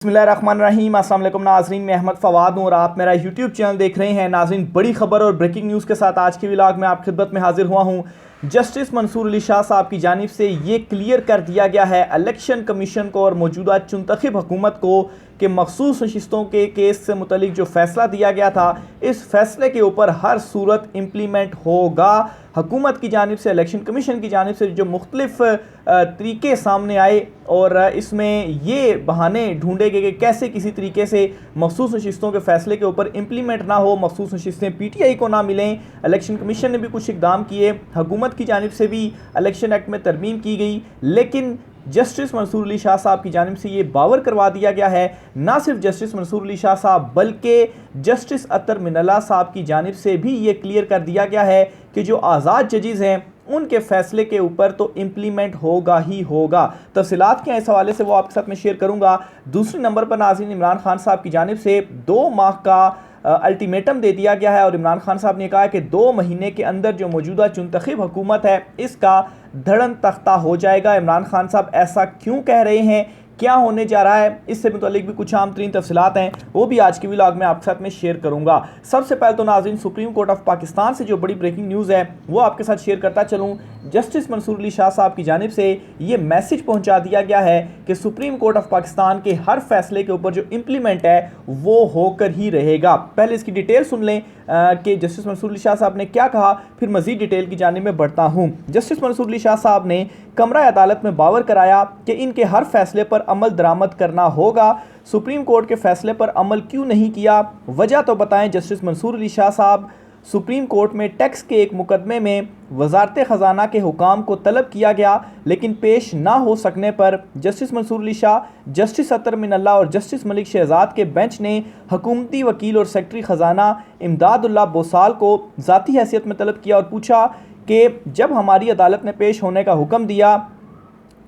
बिस्मिल्लाहिर्रहमानिर्रहीम। अस्सलाम वालेकुम नाज़रीन, मैं अहमद फ़वाद हूँ और आप मेरा यूट्यूब चैनल देख रहे हैं। नाज़रीन, बड़ी खबर और ब्रेकिंग न्यूज़ के साथ आज के व्लॉग में आप खिदमत में हाजिर हुआ हूँ। जस्टिस मंसूर अली शाह साहब की जानिब से ये क्लियर कर दिया गया है इलेक्शन कमीशन को और मौजूदा चुनतखब हुकूमत को कि मखसूस नशिस्तों के केस से मुतलिक जो फ़ैसला दिया गया था, इस फैसले के ऊपर हर सूरत इम्प्लीमेंट होगा। हुकूमत की जानिब से, इलेक्शन कमीशन की जानिब से जो मुख्तलिफ तरीके सामने आए और इसमें ये बहाने ढूंढे गए कि कैसे किसी तरीके से मखसूस नशिस्तों के फैसले के ऊपर इम्प्लीमेंट ना हो, मखसूस नशिस्तें PTI को ना मिलें। इलेक्शन कमीशन ने भी कुछ इकदाम किए, हुकूमत की जानिब से भी इलेक्शन एक्ट में तरमीम की गई, लेकिन जस्टिस मंसूर अली शाह साहब की जानिब से ये बावर करवा दिया गया है। ना सिर्फ जस्टिस मंसूर अली शाह साहब बल्कि जस्टिस अतर मिनल्ला साहब की जानिब से भी ये क्लियर कर दिया गया है कि जो आज़ाद जजेस हैं उनके फैसले के ऊपर तो इम्प्लीमेंट होगा ही होगा। तफसीलात क्या इस हवाले से वो आपके साथ में शेयर करूंगा। दूसरे नंबर पर नाज़रीन, इमरान खान साहब की जानिब से 2 माह का अल्टीमेटम दे दिया गया है और इमरान खान साहब ने कहा है कि 2 महीने के अंदर जो मौजूदा चुनतखब हुकूमत है इसका धड़न तख्ता हो जाएगा। इमरान खान साहब ऐसा क्यों कह रहे हैं, क्या होने जा रहा है, इससे मुतालिक भी कुछ आम तरीन तफसीलात हैं, वो भी आज के व्लॉग में आपके साथ में शेयर करूंगा। सबसे पहले तो नाज़रीन, सुप्रीम कोर्ट ऑफ पाकिस्तान से जो बड़ी ब्रेकिंग न्यूज़ है वो आपके साथ शेयर करता चलूँ। जस्टिस मंसूर अली शाह साहब की जानिब से ये मैसेज पहुंचा दिया गया है कि सुप्रीम कोर्ट ऑफ पाकिस्तान के हर फैसले के ऊपर जो इम्प्लीमेंट है वो होकर ही रहेगा। पहले इसकी डिटेल सुन लें कि जस्टिस मंसूर अली शाह साहब ने क्या कहा, फिर मजीद डिटेल की जानिब में बढ़ता हूँ। जस्टिस मंसूर अली शाह साहब ने कमरा अदालत में बावर कराया कि इनके हर फैसले पर अमल दरामद करना होगा। सुप्रीम कोर्ट के फैसले पर अमल क्यों नहीं किया, वजह तो बताएं। जस्टिस मंसूर अली शाह साहब, सुप्रीम कोर्ट में टैक्स के एक मुकदमे में वजारत ख़जाना के हुकाम को तलब किया गया, लेकिन पेश ना हो सकने पर जस्टिस मंसूर अली शाह, जस्टिस अतर मिनल्ला और जस्टिस मलिक शहजाद के बेंच ने हुकूमती वकील और सेक्रेटरी ख़जाना इमदादुल्लाह बोसाल को ज़ाती हैसियत में तलब किया और पूछा कि जब हमारी अदालत ने पेश होने का हुक्म दिया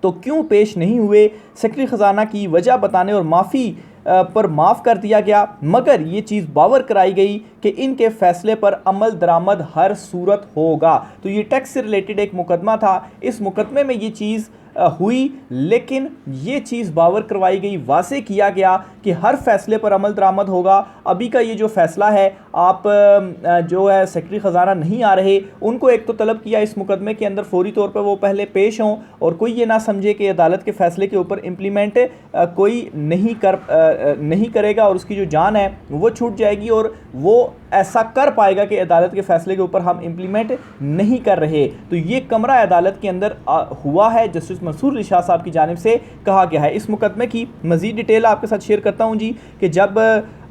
तो क्यों पेश नहीं हुए। सेक्रेटरी ख़जाना की वजह बताने और माफ़ी पर माफ़ कर दिया गया, मगर ये चीज़ बावर कराई गई कि इनके फैसले पर अमल दरामद हर सूरत होगा। तो ये टैक्स से रिलेटेड एक मुकदमा था, इस मुकदमे में ये चीज़ हुई, लेकिन ये चीज़ बावर करवाई गई, वाज़े किया गया कि हर फैसले पर अमल दरामद होगा। अभी का ये जो फ़ैसला है, आप जो है सेक्रेटरी ख़जाना नहीं आ रहे, उनको एक तो तलब किया इस मुकदमे के अंदर फ़ौरी तौर पर वो पहले पेश हों और कोई ये ना समझे कि अदालत के फ़ैसले के ऊपर इम्प्लीमेंट कोई नहीं करेगा और उसकी जो जान है वो छूट जाएगी और वो ऐसा कर पाएगा कि अदालत के फ़ैसले के ऊपर हम इम्प्लीमेंट नहीं कर रहे। तो ये कमरा अदालत के अंदर हुआ है, जस्टिस मंसूर अली शाह साहब की जानिब से कहा गया है। इस मुकदमे की मज़ीद डिटेल आपके साथ शेयर करता हूँ जी, कि जब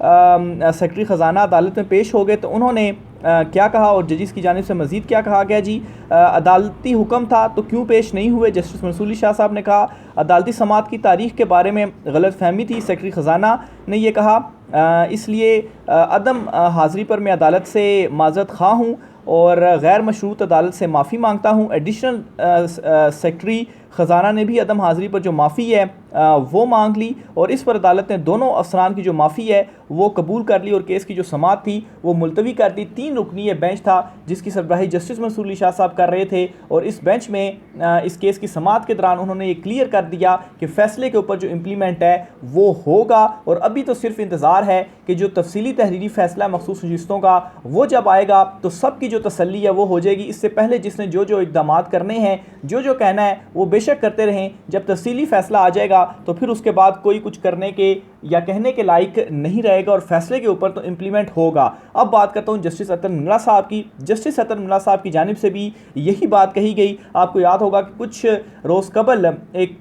सेक्रेटरी ख़जाना अदालत में पेश हो गए तो उन्होंने क्या कहा और जजिस की जानिब से मज़ीद क्या कहा गया जी। अदालती हुक्म था तो क्यों पेश नहीं हुए। जस्टिस मंसूर अली शाह साहब ने कहा अदालती समाअत की तारीख़ के बारे में गलत फहमी थी। सेक्रेटरी ख़जाना ने यह कहा इसलिए अदम हाज़िरी पर मैं अदालत से माज़रत ख़्वाह हूँ और गैर मशरूत अदालत से माफ़ी मांगता हूँ। एडिशनल सेक्रेटरी ख़जाना ने भी अदम हाज़िरी पर जो माफ़ी है वो मांग ली और इस पर अदालत ने दोनों अफसरान की जो माफ़ी है वो कबूल कर ली और केस की जो समाअत थी वो मुलतवी कर दी। 3 रुकनी ये बेंच था जिसकी सरबराही जस्टिस मंसूर अली शाह साहब कर रहे थे और इस बेंच में इस केस की समाअत के दौरान उन्होंने ये क्लियर कर दिया कि फ़ैसले के ऊपर जो इम्प्लीमेंट है वो होगा और अभी तो सिर्फ इंतज़ार है कि जो तफसीली तहरीरी फ़ैसला मखसूस नशिस्तों का वो जब आएगा तो सबकी जो तसल्ली है वो हो जाएगी। इससे पहले जिसने जो जो इक़दाम करने हैं, जो जो कहना है वो बेशक करते रहें, जब तफसीली फ़ैसला आ जाएगा तो फिर उसके बाद कोई कुछ करने के या कहने के लायक नहीं रहेगा और फैसले के ऊपर तो इम्प्लीमेंट होगा। अब बात करता हूँ जस्टिस अतर मिनल्ला साहब की। जस्टिस अतर मिनल्ला साहब की जानिब से भी यही बात कही गई। आपको याद होगा कि कुछ रोज़ कबल एक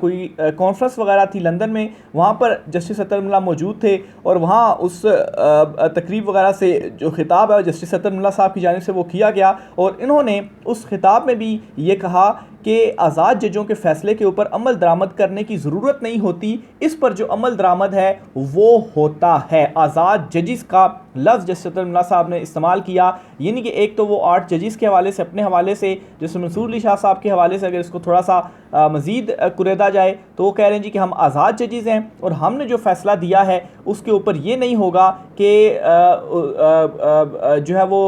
कोई कॉन्फ्रेंस वगैरह थी लंदन में, वहाँ पर जस्टिस अतर मिनल्ला मौजूद थे और वहाँ उस तकरीब वगैरह से जो खिताब है जस्टिस अतर मिनल्ला साहब की जानिब से वो किया गया और इन्होंने उस खिताब में भी ये कहा कि आज़ाद जजों के फ़ैसले के ऊपर अमल दरामद करने की ज़रूरत नहीं होती, इस पर जो अमल दरामद है वो होता है। आज़ाद जजिस का लफ्ज़ जस्टिस अतर मिनल्ला साहब ने इस्तेमाल किया, यानी कि एक तो वो 8 जजिस के हवाले से, अपने हवाले से, जस्टिस मंसूर अली शाह साहब के हवाले से अगर इसको थोड़ा सा मज़ीद कुरेदा जाए तो वो कह रहे हैं जी कि हम आज़ाद जजिस हैं और हमने जो फ़ैसला दिया है उसके ऊपर ये नहीं होगा कि जो है वो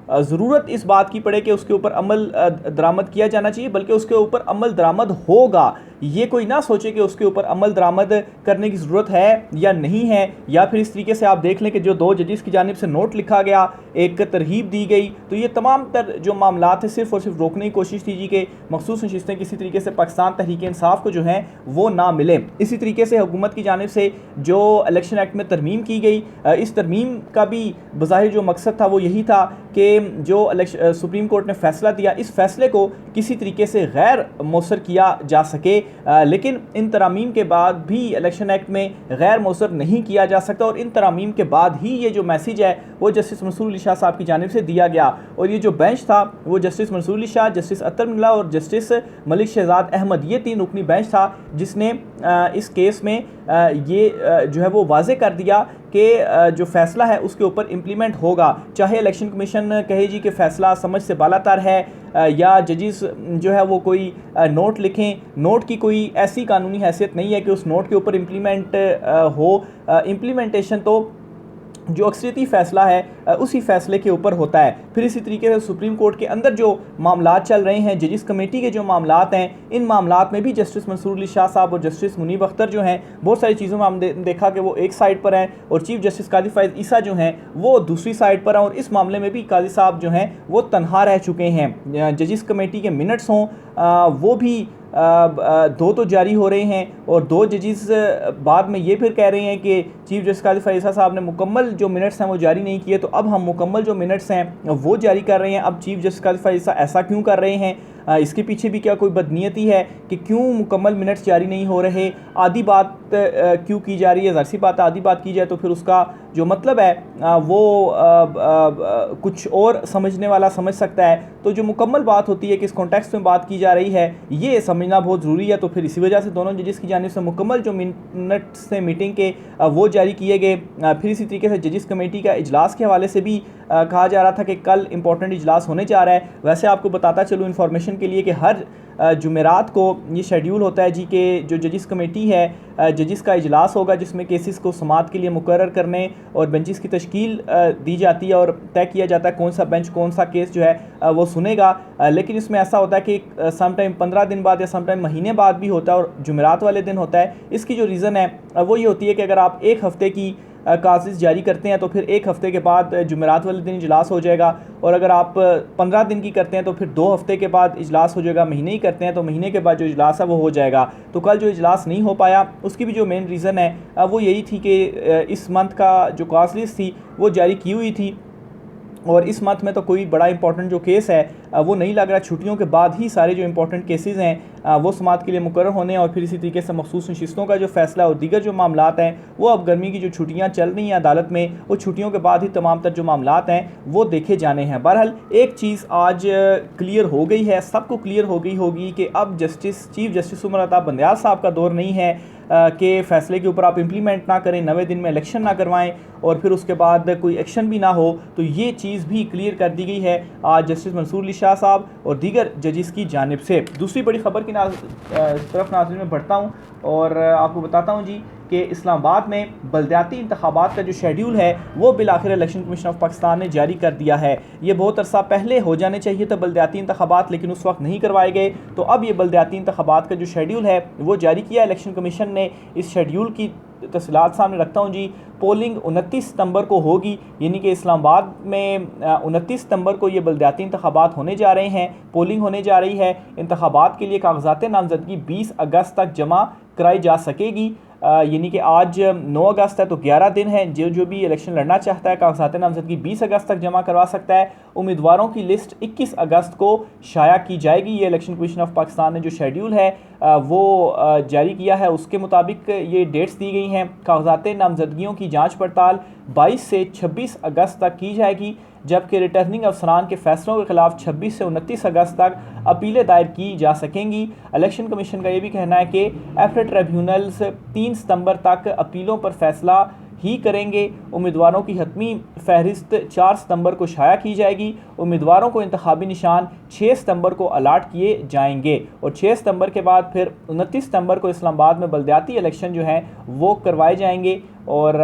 ज़रूरत इस बात की पड़े कि उसके ऊपर अमल दरामद किया जाना चाहिए, बल्कि उसके ऊपर अमल दरामद होगा। ये कोई ना सोचे कि उसके ऊपर अमल दरामद करने की ज़रूरत है या नहीं है, या फिर इस तरीके से आप देख लें कि जो 2 जजेस की जानिब से नोट लिखा गया, एक तरहीब दी गई, तो ये तमाम तर जो मामला थे सिर्फ और सिर्फ रोकने की कोशिश थी जी कि मखसूस नशिस्तें किसी तरीके से पाकिस्तान तहरीक इंसाफ को जो हैं वो ना मिले। इसी तरीके से हुकूमत की जानिब से जो इलेक्शन एक्ट में तरमीम की गई, इस तरमीम का भी बज़ाहिर जो मकसद था वो यही था कि जो सुप्रीम कोर्ट ने फ़ैसला दिया, इस फ़ैसले को किसी तरीके से गैर मौसर किया जा सके, लेकिन इन तरामीम के बाद भी इलेक्शन एक्ट में गैर मौसर नहीं किया जा सकता, और इन तरामीम के बाद ही ये जो मैसेज है वो जस्टिस मंसूर अली शाह साहब की जानिब से दिया गया। और ये जो बेंच था वो जस्टिस मंसूर अली शाह, जस्टिस अतर मिल्ला और जस्टिस मलिक शहजाद अहमद, ये 3 रुकनी बेंच था जिसने इस केस में ये जो है वो वाज़े कर दिया कि जो फ़ैसला है उसके ऊपर इम्प्लीमेंट होगा, चाहे इलेक्शन कमीशन कहे जी कि फ़ैसला समझ से बालातर है, या जजेस जो है वो कोई नोट लिखें। नोट की कोई ऐसी कानूनी हैसियत नहीं है कि उस नोट के ऊपर इम्प्लीमेंट हो। इम्प्लीमेंटेशन तो जो अक्सरियती फ़ैसला है उसी फ़ैसले के ऊपर होता है। फिर इसी तरीके से सुप्रीम कोर्ट के अंदर जो मामलात चल रहे हैं, जजिस कमेटी के जो मामलात हैं, इन मामलात में भी जस्टिस मंसूर अली शाह साहब और जस्टिस मुनीब अख्तर जो हैं, बहुत सारी चीज़ों में हमने देखा कि वो एक साइड पर हैं और चीफ जस्टिस काजी फ़ाइज़ ईसा जो हैं वो दूसरी साइड पर हैं, और इस मामले में भी काजी साहब जो हैं वो तनहा रह चुके हैं। जजिस कमेटी के मिनट्स हों वो भी 2 तो जारी हो रहे हैं, और 2 जजेस बाद में ये फिर कह रहे हैं कि चीफ जस्टिस काजी फ़ाइज़ ईसा साहब ने मुकम्मल जो मिनट्स हैं वो जारी नहीं किए, तो अब हम मुकम्मल जो मिनट्स हैं वो जारी कर रहे हैं। अब चीफ जस्टिस काजी फ़ाइज़ ईसा ऐसा क्यों कर रहे हैं? इसके पीछे भी क्या कोई बदनीयती है कि क्यों मुकम्मल मिनट्स जारी नहीं हो रहे? आधी बात क्यों की जा रही है? ज़ाहिर सी बात है, आधी बात की जाए तो फिर उसका जो मतलब है वो कुछ और समझने वाला समझ सकता है। तो जो मुकम्मल बात होती है, किस कॉन्टेक्स्ट में बात की जा रही है, ये समझना बहुत ज़रूरी है। तो फिर इसी वजह से दोनों जजेस की जानिब से मुकम्मल जो मिनट्स से मीटिंग के वो जारी किए गए। फिर इसी तरीके से जजिस कमेटी का इजलास के हवाले से भी कहा जा रहा था कि कल इंपॉर्टेंट इजलास होने जा रहा है। वैसे आपको बताता चलूँ इन्फॉर्मेशन के लिए कि हर जुमेरात को ये शेड्यूल होता है जी कि जो जजिस कमेटी है, जजिस का इजलास होगा जिसमें केसेस को समाअत के लिए मुकर्रर करने और बेंचेस की तश्कील दी जाती है और तय किया जाता है कौन सा बेंच कौन सा केस जो है वो सुनेगा। लेकिन इसमें ऐसा होता है कि समटाइम 15 दिन बाद या समटाइम महीने बाद भी होता है और जुमेरात वाले दिन होता है। इसकी जो रीज़न है वो ये होती है कि अगर आप 1 हफ़्ते की कासेस जारी करते हैं तो फिर 1 हफ़्ते के बाद जुमेरात वाले दिन इजलास हो जाएगा, और अगर आप 15 दिन की करते हैं तो फिर 2 हफ़्ते के बाद इजलास हो जाएगा। महीने ही करते हैं तो महीने के बाद जो इजलास है वो हो जाएगा। तो कल जो इजलास नहीं हो पाया उसकी भी जो मेन रीज़न है वो यही थी कि इस मंथ का जो कास लिस्ट थी वो जारी की हुई थी, और इस मंथ में तो कोई बड़ा इंपॉर्टेंट जो केस है वो नहीं लग रहा। छुट्टियों के बाद ही सारे जो इंपॉर्टेंट केसेस हैं वो समाअत के लिए मुकर्रर होने, और फिर इसी तरीके से मखसूस नशिस्तों का जो फैसला और दीगर जो मामलात हैं वो अब गर्मी की जो छुट्टियां चल रही हैं अदालत में, वो छुट्टियों के बाद ही तमाम तर जो मामलात हैं वो देखे जाने हैं। बहरहाल एक चीज़ आज क्लियर हो गई है, सबको क्लियर हो गई होगी कि अब चीफ जस्टिस उमर अता बंदयाल साहब का दौर नहीं है के फ़ैसले के ऊपर आप इम्प्लीमेंट ना करें, 90 दिन में इलेक्शन ना करवाएं और फिर उसके बाद कोई एक्शन भी ना हो। तो ये चीज़ भी क्लियर कर दी गई है आज जस्टिस मंसूर अली शाह साहब और दीगर जजिस की जानिब से। दूसरी बड़ी ख़बर की तरफ नाज़रीन में बढ़ता हूँ और आपको बताता हूँ जी कि इस्लामाबाद में बलदियाती इंतखाबात का जो शेड्यूल है वो बिलाखिर इलेक्शन कमीशन ऑफ पाकिस्तान ने जारी कर दिया है। ये बहुत अरसा पहले हो जाने चाहिए था बलदियाती इंतखाबात, लेकिन उस वक्त नहीं करवाए गए। तो अब ये बलदियाती इंतखाबात का जो शेड्यूल है वो जारी किया इलेक्शन कमीशन ने। इस शेड्यूल की तफसीलात सामने रखता हूँ जी। पोलिंग 29 सितंबर को होगी, यानी कि इस्लामाबाद में 29 सितंबर को ये बलदियाती इंतखाबात होने जा रहे हैं, पोलिंग होने जा रही है। इंतखाबात के लिए कागजात नामजदगी 20 अगस्त तक जमा कराई जा सकेगी, यानी कि आज 9 अगस्त है तो 11 दिन है। जो भी इलेक्शन लड़ना चाहता है कागजात नामजदगी 20 अगस्त तक जमा करवा सकता है। उम्मीदवारों की लिस्ट 21 अगस्त को शाया की जाएगी। ये इलेक्शन कमीशन ऑफ पाकिस्तान ने जो शेड्यूल है वो जारी किया है, उसके मुताबिक ये डेट्स दी गई हैं। कागजात नामजदगियों की जांच पड़ताल 22 से 26 अगस्त तक की जाएगी, जबकि रिटर्निंग अफसरान के फैसलों के खिलाफ 26 से 29 अगस्त तक अपीलें दायर की जा सकेंगी। इलेक्शन कमीशन का ये भी कहना है कि एफरेट ट्रिब्यूनल्स 3 सितंबर तक अपीलों पर फैसला ही करेंगे। उम्मीदवारों की हतमी फहरिस्त 4 सितंबर को शाया की जाएगी। उम्मीदवारों को इंतखाबी निशान 6 सितंबर को अलाट किए जाएंगे और 6 सितंबर के बाद फिर 29 सितंबर को इस्लामाबाद में बलदियाती इलेक्शन जो हैं वो करवाए जाएंगे। और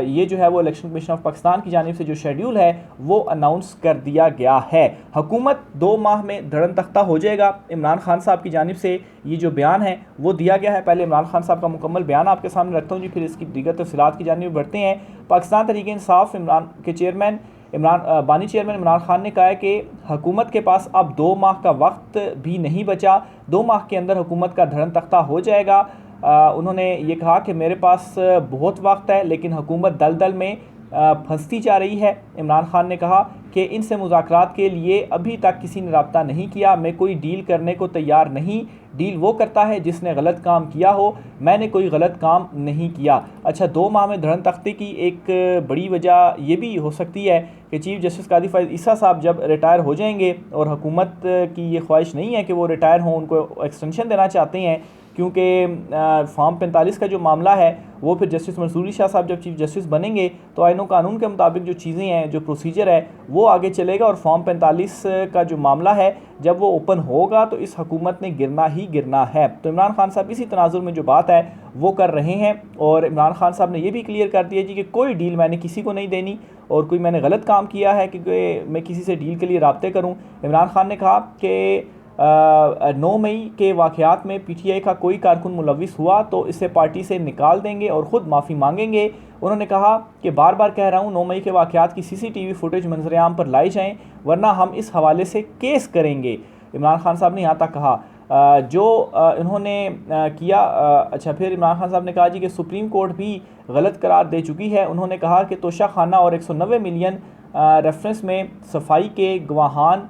ये जो है वो इलेक्शन कमीशन ऑफ पाकिस्तान की जानिब से जो शेड्यूल है वो अनाउंस कर दिया गया है। हुकूमत 2 माह में धड़न तख्ता हो जाएगा। इमरान खान साहब की जानिब से ये जो बयान है वो दिया गया है। पहले इमरान खान साहब का मुकम्मल बयान आपके सामने रखता हूँ जी, फिर इसकी दीगर तफसीलात की जानिब बढ़ते हैं। पाकिस्तान तहरीक इंसाफ इमरान के चेयरमैन बानी चेयरमैन इमरान खान ने कहा है कि हुकूमत के पास अब 2 माह का वक्त भी नहीं बचा, 2 माह के अंदर हुकूमत का धड़न तख्ता हो जाएगा। उन्होंने ये कहा कि मेरे पास बहुत वक्त है लेकिन हुकूमत दलदल में फंसती जा रही है। इमरान खान ने कहा कि इनसे मुज़ाकरात के लिए अभी तक किसी ने रब्ता नहीं किया, मैं कोई डील करने को तैयार नहीं, डील वो करता है जिसने गलत काम किया हो, मैंने कोई गलत काम नहीं किया। अच्छा, 2 माह में धड़न तख्ते की एक बड़ी वजह ये भी हो सकती है कि चीफ़ जस्टिस कादी फ़ाइज़ ईसा साहब जब रिटायर हो जाएंगे, और हुकूमत की ये ख्वाहिश नहीं है कि वो रिटायर हों, उनको एक्सटेंशन देना चाहते हैं, क्योंकि फॉर्म 45 का जो मामला है वो फिर जस्टिस मंसूर अली शाह साहब जब चीफ जस्टिस बनेंगे तो आईन कानून के मुताबिक जो चीज़ें हैं, जो प्रोसीजर है वो आगे चलेगा, और फॉर्म 45 का जो मामला है जब वो ओपन होगा तो इस हुकूमत ने गिरना ही गिरना है। तो इमरान खान साहब इसी तनाजुर में जो बात है वो कर रहे हैं, और इमरान खान साहब ने ये भी क्लियर कर दिया जी कि कोई डील मैंने किसी को नहीं देनी, और कोई मैंने गलत काम किया है कि मैं किसी से डील के लिए राब्ते करूँ। इमरान खान ने कहा कि 9 मई के वाक़यात में PTI का कोई कारकुन मुलविस हुआ तो इसे पार्टी से निकाल देंगे और ख़ुद माफ़ी मांगेंगे। उन्होंने कहा कि बार बार कह रहा हूँ 9 मई के वाक़यात की CCTV फुटेज मंजर आम पर लाई जाएँ, वरना हम इस हवाले से केस करेंगे। इमरान खान साहब ने यहाँ तक कहा जो इन्होंने किया। अच्छा, फिर इमरान खान साहब ने कहा जी कि सुप्रीम कोर्ट भी गलत करार दे चुकी है। उन्होंने कहा कि तोशा खाना और 190 मिलियन रेफरेंस में सफाई के गवाहान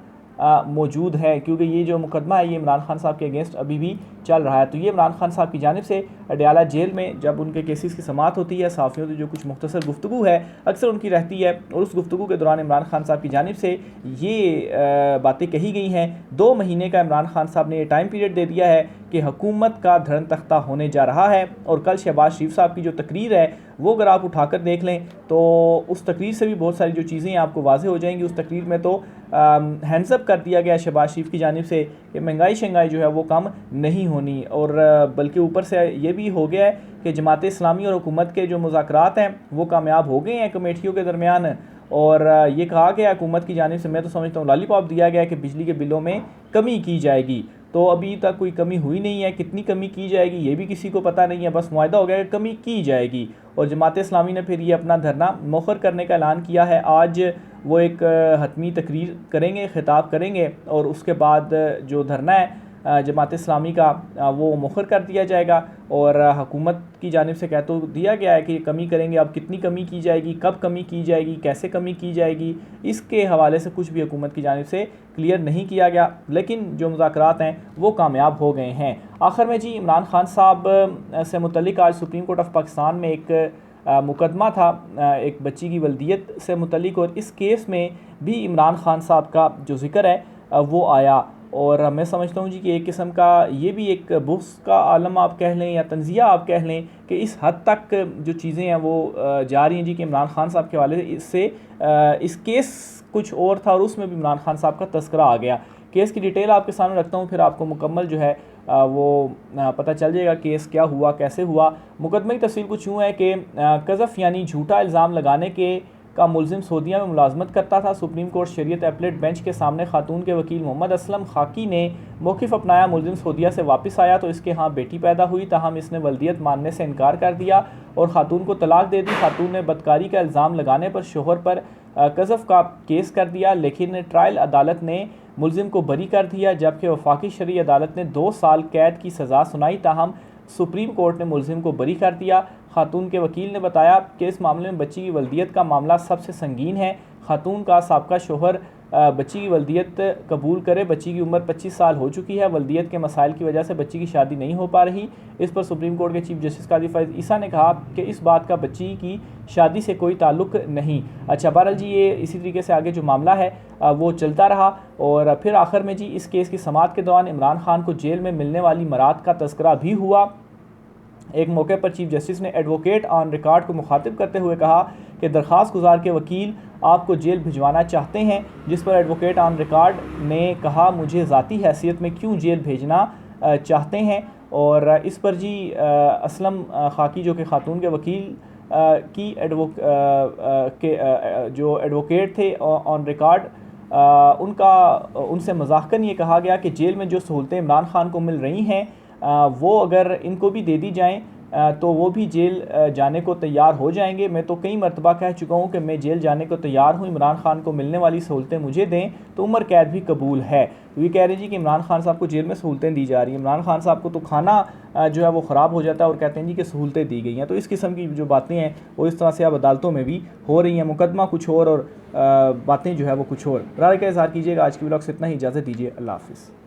मौजूद है, क्योंकि ये जो मुकदमा है ये इमरान खान साहब के अगेंस्ट अभी भी चल रहा है। तो ये इमरान खान साहब की जानिब से अडयाला जेल में जब उनके केसेस की समाअत होती है, सहाफ़ियों से जो कुछ मुख्तसर गुफ्तगू है अक्सर उनकी रहती है, और उस गुफ्तगू के दौरान इमरान खान साहब की जानिब से ये बातें कही गई हैं। 2 महीने का इमरान खान साहब ने ये टाइम पीरियड दे दिया है कि हुकूमत का धड़न तख्ता होने जा रहा है। और कल शहबाज शरीफ साहब की जो तकरीर है वो अगर आप उठाकर देख लें तो उस तकरीर से भी बहुत सारी जो चीज़ें आपको वाज़ेह हो जाएंगी। उस तकरीर में तो हैंड्सअप कर दिया गया शहबाज शरीफ की जानिब से कि महंगाई शंगाई जो है वो कम नहीं होनी, और बल्कि ऊपर से ये भी हो गया है कि जमात इस्लामी और हुकूमत के जो मुज़ाकरात हैं वो कामयाब हो गए हैं कमेटियों के दरमियान। और ये कहा गया हुकूमत की जानिब से, मैं तो समझता हूँ लॉलीपॉप दिया गया कि बिजली के बिलों में कमी की जाएगी। तो अभी तक कोई कमी हुई नहीं है, कितनी कमी की जाएगी ये भी किसी को पता नहीं है, बस मुआहदा हो गया कि कमी की जाएगी। और जमात इस्लामी ने फिर ये अपना धरना मौखर करने का ऐलान किया है। आज वो एक हतमी तकरीर करेंगे, खिताब करेंगे, और उसके बाद जो धरना है जमात इस्लामी का वो मौखर कर दिया जाएगा। और हुकूमत की जानिब से कह तो दिया गया है कि कमी करेंगे, अब कितनी कमी की जाएगी, कब कमी की जाएगी, कैसे कमी की जाएगी, इसके हवाले से कुछ भी हुकूमत की जानिब से क्लियर नहीं किया गया, लेकिन जो मुज़ाकरात हैं वो कामयाब हो गए हैं। आखिर में जी इमरान खान साहब से मुतल्लिक आज सुप्रीम कोर्ट ऑफ पाकिस्तान में एक मुकदमा था एक बच्ची की वल्दियत से मुतल्लिक, और इस केस में भी इमरान खान साहब का जो जिक्र है वो आया। और मैं समझता हूँ जी कि एक किस्म का ये भी एक बुग़्ज़ का आलम आप कह लें या तंज़िया आप कह लें कि इस हद तक जो चीज़ें हैं वो जा रही हैं जी कि इमरान खान साहब के हवाले से इस केस कुछ और था और उसमें भी इमरान खान साहब का तस्करा आ गया। केस की डिटेल आपके सामने रखता हूँ, फिर आपको मुकम्मल जो है वो पता चल जाएगा केस क्या हुआ, कैसे हुआ। मुकदमे की तफसील कुछ यूँ है कि कज़फ़ यानी झूठा इल्ज़ाम लगाने के का मुलजिम सऊदीया में मुलाजमत करता था। सुप्रीम कोर्ट शरीयत एपलेट बेंच के सामने खातून के वकील मोहम्मद असलम खाकी ने मौक़िफ़ अपनाया। मुलजिम सऊदीया से वापस आया तो इसके यहाँ बेटी पैदा हुई, ताहम इसने वल्दियत मानने से इनकार कर दिया और ख़ातून को तलाक दे दी। खातून ने बदकारी का इल्ज़ाम लगाने पर शोहर पर कज़फ़ का केस कर दिया, लेकिन ट्रायल अदालत ने मुलजिम को बरी कर दिया, जबकि वफाकी शरई अदालत ने 2 साल कैद की सज़ा सुनाई। ताहम सुप्रीम कोर्ट ने मुलजिम को बरी कर दिया। खातून के वकील ने बताया कि इस मामले में बच्ची की वल्दियत का मामला सबसे संगीन है। खातून का साबका शोहर बच्ची की वल्दियत कबूल करे। बच्ची की उम्र 25 साल हो चुकी है। वल्दियत के मसाइल की वजह से बच्ची की शादी नहीं हो पा रही। इस पर सुप्रीम कोर्ट के चीफ जस्टिस कादी फ़ाइज़ ईसा ने कहा कि इस बात का बच्ची की शादी से कोई ताल्लुक़ नहीं। अच्छा, बहरहाल जी ये इसी तरीके से आगे जो मामला है वो चलता रहा, और फिर आखिर में जी इस केस की समाअत के दौरान इमरान खान को जेल में मिलने वाली मराद का तस्करा भी हुआ। एक मौके पर चीफ जस्टिस ने एडवोकेट ऑन रिकॉर्ड को मुखातिब करते हुए कहा कि दरख्वास्त गुजार के वकील आपको जेल भिजवाना चाहते हैं, जिस पर एडवोकेट ऑन रिकॉर्ड ने कहा मुझे ज़ाती हैसियत में क्यों जेल भेजना चाहते हैं। और इस पर जी असलम खाकी जो कि खातून के वकील की जो एडवोकेट थे ऑन रिकॉर्ड, उनसे मज़ाकन ये कहा गया कि जेल में जो सहूलतें इमरान खान को मिल रही हैं वो अगर इनको भी दे दी जाएं तो वो भी जेल जाने को तैयार हो जाएंगे। मैं तो कई मरतबा कह चुका हूँ कि मैं जेल जाने को तैयार हूँ, इमरान खान को मिलने वाली सहूलतें मुझे दें तो उम्र कैद भी कबूल है। तो ये कह रहे जी कि इमरान खान साहब को जेल में सहूलतें दी जा रही हैं। इमरान खान साहब को तो खाना जो है वो ख़राब हो जाता है और कहते हैं जी कि सहूलतें दी गई हैं। तो इस किस्म की जो बातें हैं वो इस तरह से अब अदालतों में भी हो रही हैं। मुकदमा कुछ और बातें जो है वो कुछ और। राय का इज़हार कीजिएगा। आज की व्लॉग से इतना ही, इजाज़त दीजिए। अल्लाह हाफ़िज़।